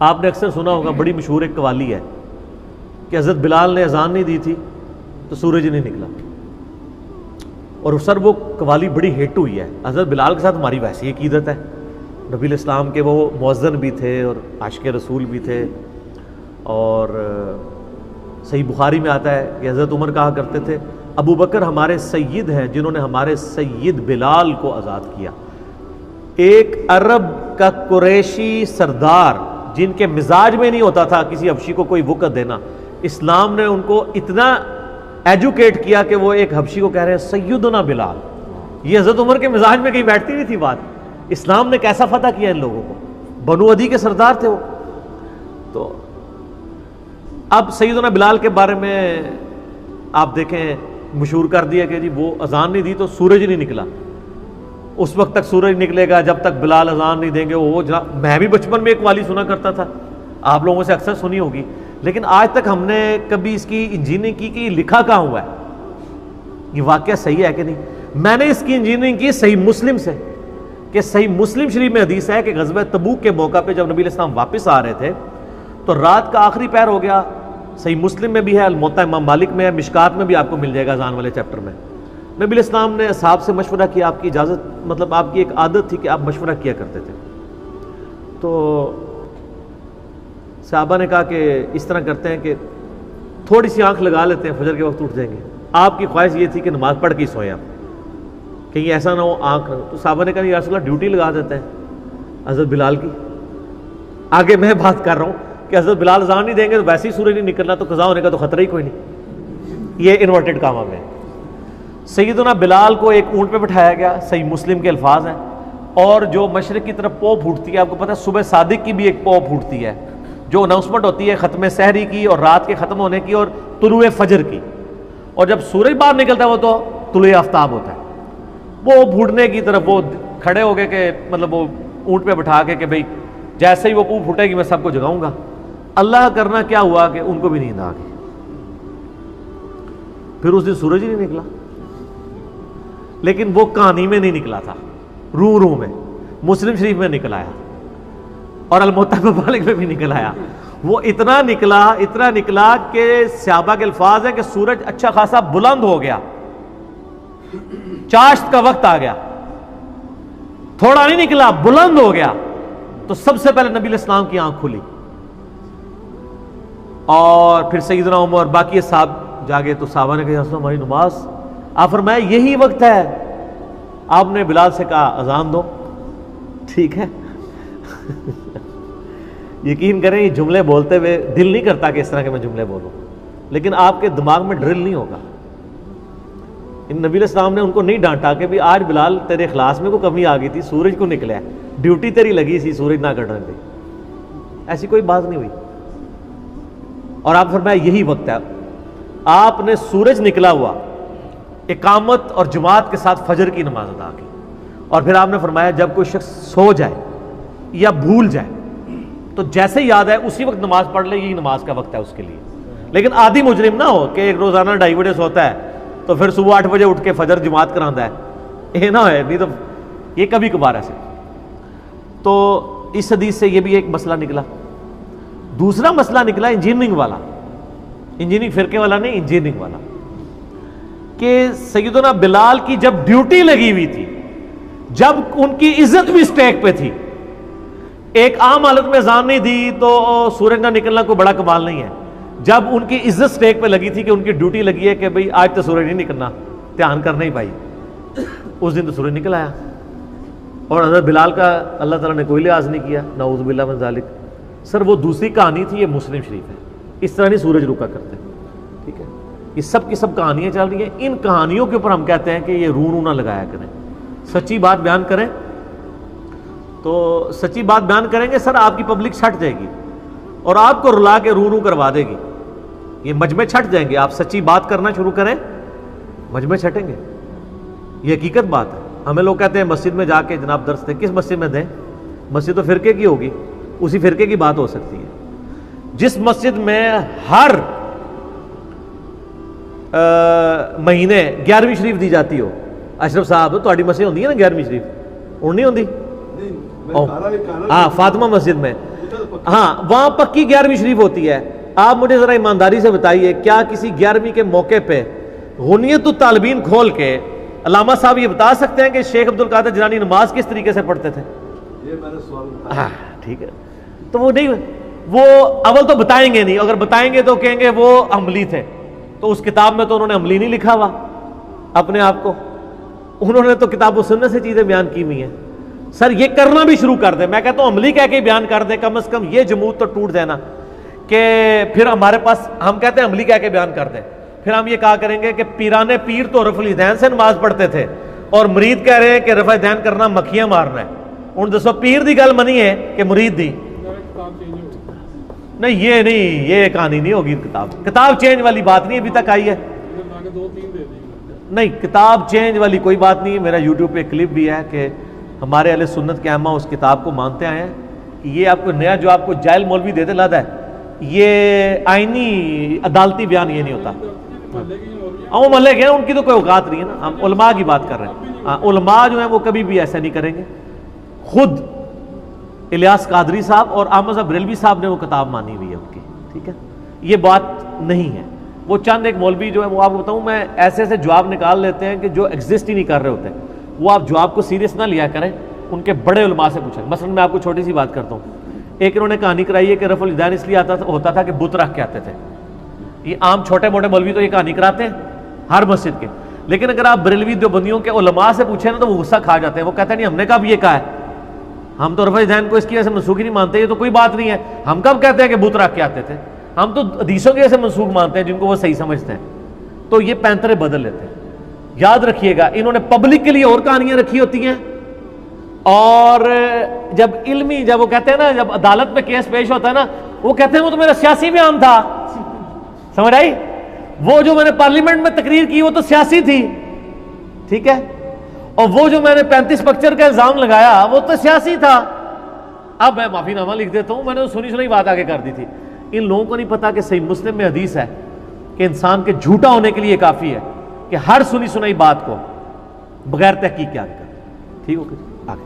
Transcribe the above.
आपने अक्सर सुना होगा, बड़ी मशहूर एक कवाली है कि हज़रत बिलाल ने अजान नहीं दी थी तो सूरज ही नहीं निकला। और सर वो कवाली बड़ी हिट हुई है। हज़रत बिलाल के साथ हमारी वैसी अकीदत है, नबी इस्लाम के वो मुअज़्ज़िन भी थे और आशिक़ रसूल भी थे। और सही बुखारी में आता है कि हज़रत उमर कहा करते थे, अबू बकर हमारे सैयद हैं जिन्होंने हमारे सैयद बिलाल को आज़ाद किया। एक अरब का कुरैशी सरदार जिनके मिजाज में नहीं होता था किसी हबशी को कोई वक़्त देना, इस्लाम ने उनको इतना एजुकेट किया कि वो एक हबशी को कह रहे हैं सैयदुना बिलाल। ये हज़रत उमर के मिजाज में कहीं बैठती नहीं थी बात। इस्लाम ने कैसा फतह किया इन लोगों को, बनु अदी के सरदार थे वो। तो अब सैयदुना बिलाल के बारे में आप देखें, मशहूर कर दिया कि जी वो अजान नहीं दी तो सूरज नहीं निकला। उस वक्त तक सूरज निकलेगा जब तक बिलाल अजान नहीं देंगे। वो जनाब, मैं भी बचपन में एक वाली सुना करता था, आप लोगों से अक्सर सुनी होगी, लेकिन आज तक हमने कभी इसकी इंजीनियरिंग की कि ये लिखा कहाँ हुआ है, ये वाकया सही है कि नहीं। मैंने इसकी इंजीनियरिंग की सही मुस्लिम से, कि सही मुस्लिम शरीफ में हदीस है कि ग़ज़वा तबूक के मौका पे जब नबी इस्लाम वापस आ रहे थे तो रात का आखिरी पहर हो गया। सही मुस्लिम में भी है, अल-मुवत्ता इमाम मालिक में है, मिशकात में भी आपको मिल जाएगा अज़ान वाले चैप्टर में। नबी इस्लाम ने असहाब से मशवरा किया, आपकी इजाज़त, मतलब आपकी एक आदत थी कि आप मशवरा किया करते थे। तो सहाबा ने कहा कि इस तरह करते हैं कि थोड़ी सी आंख लगा लेते हैं, फजर के वक्त उठ जाएंगे। आपकी ख्वाहिश ये थी कि नमाज पढ़ के ही सोएं आप, कहीं ऐसा ना हो आंख। तो सहाबा ने कहा या रसूल अल्लाह ड्यूटी लगा देते हैं हज़रत बिलाल की। आगे मैं बात कर रहा हूँ कि हज़रत बिलाल अज़ान नहीं देंगे तो वैसे ही सूरज नहीं निकलना, तो कज़ा होने का तो खतरा ही कोई नहीं। ये इन्वर्टेड कामा में सैयदना बिलाल को एक ऊँट पे बिठाया गया, सही मुस्लिम के अल्फाज हैं। और जो मशरिक की तरफ पौ फूटती है, आपको पता है सुबह सादिक की भी एक पौ फूटती है, जो अनाउंसमेंट होती है ख़त्म सहरी की और रात के ख़त्म होने की और तुलुए फजर की। और जब सूरज बाहर निकलता है वो तो तुलुए आफ्ताब होता है। वो फूटने की तरफ वो खड़े हो गए कि मतलब वो ऊँट पे बिठा के कि भाई जैसे ही वो पू फूटेगी मैं सबको जगाऊंगा। अल्लाह करना क्या हुआ कि उनको भी नींद आ गई। फिर उस दिन सूरज ही नहीं निकला। लेकिन वो कहानी में नहीं निकला था, रू में, मुस्लिम शरीफ में निकल आया और अल-मुवत्ता मालिक में भी निकल आया। वो इतना निकला कि सहाबा के अल्फाज है कि सूरज अच्छा खासा बुलंद हो गया, चाश्त का वक्त आ गया, थोड़ा नहीं निकला, बुलंद हो गया। तो सबसे पहले नबी इस्लाम की आंख खुली और फिर सैयदना उमर और बाकी साहब जागे। तो साहबा ने कहा हमारी नमाज, आप फरमाया यही वक्त है। आपने बिलाल से कहा अजान दो, ठीक है। यकीन करें ये जुमले बोलते हुए दिल नहीं करता कि इस तरह के मैं जुमले बोलूं, लेकिन आपके दिमाग में ड्रिल नहीं होगा। इन नबी इस्लाम ने उनको नहीं डांटा कि भी आज बिलाल तेरे इखलास में कोई कमी आ गई थी, सूरज को निकला, ड्यूटी तेरी लगी सी सूरज ना करने दी, ऐसी कोई बात नहीं हुई। और आप फरमाया यही वक्त है। आपने सूरज निकला हुआ इकामत और जमात के साथ फजर की नमाज अदा की। और फिर आपने फरमाया जब कोई शख्स सो जाए या भूल जाए तो जैसे याद आए उसी वक्त नमाज पढ़ ले, यही नमाज का वक्त है उसके लिए। लेकिन आदि मुजरिम ना हो कि एक रोजाना 2:30 बजे सोता है तो फिर सुबह 8 बजे उठ के फजर जमात कराता है, ये ना है, नहीं तो ये कभी कभार ऐसे। तो इस हदीस से ये भी एक मसला निकला। दूसरा मसला निकला इंजीनियरिंग वाला, इंजीनियरिंग फिरके वाला नहीं, इंजीनियरिंग वाला, कि सैयदना बिलाल की जब ड्यूटी लगी हुई थी, जब उनकी इज्जत भी स्टेक पे थी, एक आम हालत में अज़ान नहीं दी तो सूरज ना निकलना कोई बड़ा कमाल नहीं है। जब उनकी इज्जत स्टेक पे लगी थी कि उनकी ड्यूटी लगी है कि भाई आज तो सूरज नहीं निकलना, ध्यान करना ही भाई, उस दिन तो सूरज निकल आया। और हज़रत बिलाल का अल्लाह ताला ने कोई लिहाज नहीं किया, नाऊज़ु बिल्लाह मिन ज़ालिक। सर वो दूसरी कहानी थी, ये मुस्लिम शरीफ है, इस तरह नहीं सूरज रुका करते, ठीक है। ये सब की सब कहानियाँ चल रही हैं, इन कहानियों के ऊपर हम कहते हैं कि ये रू ना लगाया करें, सच्ची बात बयान करें। तो सच्ची बात बयान करेंगे सर, आपकी पब्लिक छट जाएगी और आपको रुला के रू करवा देगी, ये मजमे छट जाएंगे। आप सच्ची बात करना शुरू करें, मजमे छटेंगे, ये हकीकत बात है। हमें लोग कहते हैं मस्जिद में जाके जनाब दर्स दें, किस मस्जिद में दें? मस्जिद तो फिरके की होगी, उसी फिरके की बात हो सकती है। जिस मस्जिद में हर महीने 11वीं शरीफ दी जाती हो, अशरफ साहब तो मस्जिद होती है ना 11वीं शरीफ, और नहीं होती? हाँ, फातिमा मस्जिद में हाँ, वहां पक्की 11वीं शरीफ होती है। आप मुझे जरा ईमानदारी से बताइए, क्या किसी 11वीं के मौके पे गुनियतुत तालिबीन खोल के अल्लामा साहब ये बता सकते हैं कि शेख अब्दुल कादिर जिलानी नमाज किस तरीके से पढ़ते थे? ये मैंने सवाल। हाँ ठीक है, तो वो नहीं, वो अव्वल तो बताएंगे नहीं, अगर बताएंगे तो कहेंगे वो अमली थे। तो उस किताब में तो उन्होंने अमली नहीं लिखा हुआ अपने आप को, उन्होंने तो किताब सुनने से चीजें बयान की हुई हैं। सर ये करना भी शुरू कर दे, मैं कहता हूं अमली कह के बयान कर दे, कम से कम ये जमूत तो टूट देना कि फिर हमारे पास, हम कहते हैं अमली कह के बयान कर दे, फिर हम ये कहा करेंगे कि पीराने पीर तो रफल दैन से नमाज पढ़ते थे और मुरीद कह रहे हैं कि रफा दैन करना मक्खियां मारना है। उन दसो पीर दी गल मनी है कि मुरीद दी नहीं, ये नहीं, ये कहानी नहीं होगी। किताब चेंज वाली बात नहीं अभी तक आई है, नहीं किताब चेंज वाली कोई बात नहीं है। मेरा यूट्यूब पे क्लिप भी है कि हमारे अहले सुन्नत के अम्मा उस किताब को मानते आए हैं कि ये आपको नया जो आपको जाहिल मौलवी देते लादा है, ये आईनी अदालती बयान ये नहीं होता। वो मल्ले के उनकी तो कोई औकात नहीं है ना, हम उलमा की बात कर रहे हैं। हाँ, उलमा जो है वो कभी भी ऐसा नहीं करेंगे। खुद इलियास कादरी साहब और अहमद साहब बरेलवी साहब ने वो किताब मानी हुई है उनकी, ठीक है, ये बात नहीं है। वो चंद एक मौलवी जो है वो आपको बताऊं मैं, ऐसे ऐसे जवाब निकाल लेते हैं कि जो एग्जिस्ट ही नहीं कर रहे होते, वो आप जवाब को सीरियस ना लिया करें, उनके बड़े उलमा से पूछें। मसलन मैं आपको छोटी सी बात करता हूँ, एक इन्होंने कहानी कराई है कि रफुल दैन इसलिए होता था कि बुत रख के आते थे। ये आम छोटे मोटे मौलवी तो ये कहानी कराते हैं हर मस्जिद के, लेकिन अगर आप बरेलवी देवबंदियों के उलमा से पूछे ना तो वो गुस्सा खा जाते हैं। वो कहते हैं नहीं हमने कब ये कहा है, हम तो रफुल दैन को इसकी वजह से मनसूख ही नहीं मानते, ये तो कोई बात नहीं है। हम कब कहते हैं कि बुत रख के आते थे, हम तो हदीसों के ऐसे मनसूख मानते हैं जिनको वो सही समझते हैं। तो ये पैंतरे बदल लेते हैं। याद रखिएगा, इन्होंने पब्लिक के लिए और कहानियां रखी होती हैं, और जब इल्मी, जब वो कहते हैं ना, जब अदालत में केस पेश होता है ना, वो कहते हैं वो तो मेरा सियासी बयान था। समझ आई? वो जो मैंने पार्लियामेंट में तकरीर की वो तो सियासी थी, ठीक है, और वो जो मैंने 35 पक्चर का इल्जाम लगाया वो तो सियासी था। अब मैं माफीनामा लिख देता हूं, मैंने तो सुनी सुनी बात आगे कर दी थी। इन लोगों को नहीं पता कि सही मुस्लिम में हदीस है कि इंसान के झूठा होने के लिए काफी है कि हर सुनी सुनाई बात को बगैर तहकीक के आगे कर। ठीक हो, आगे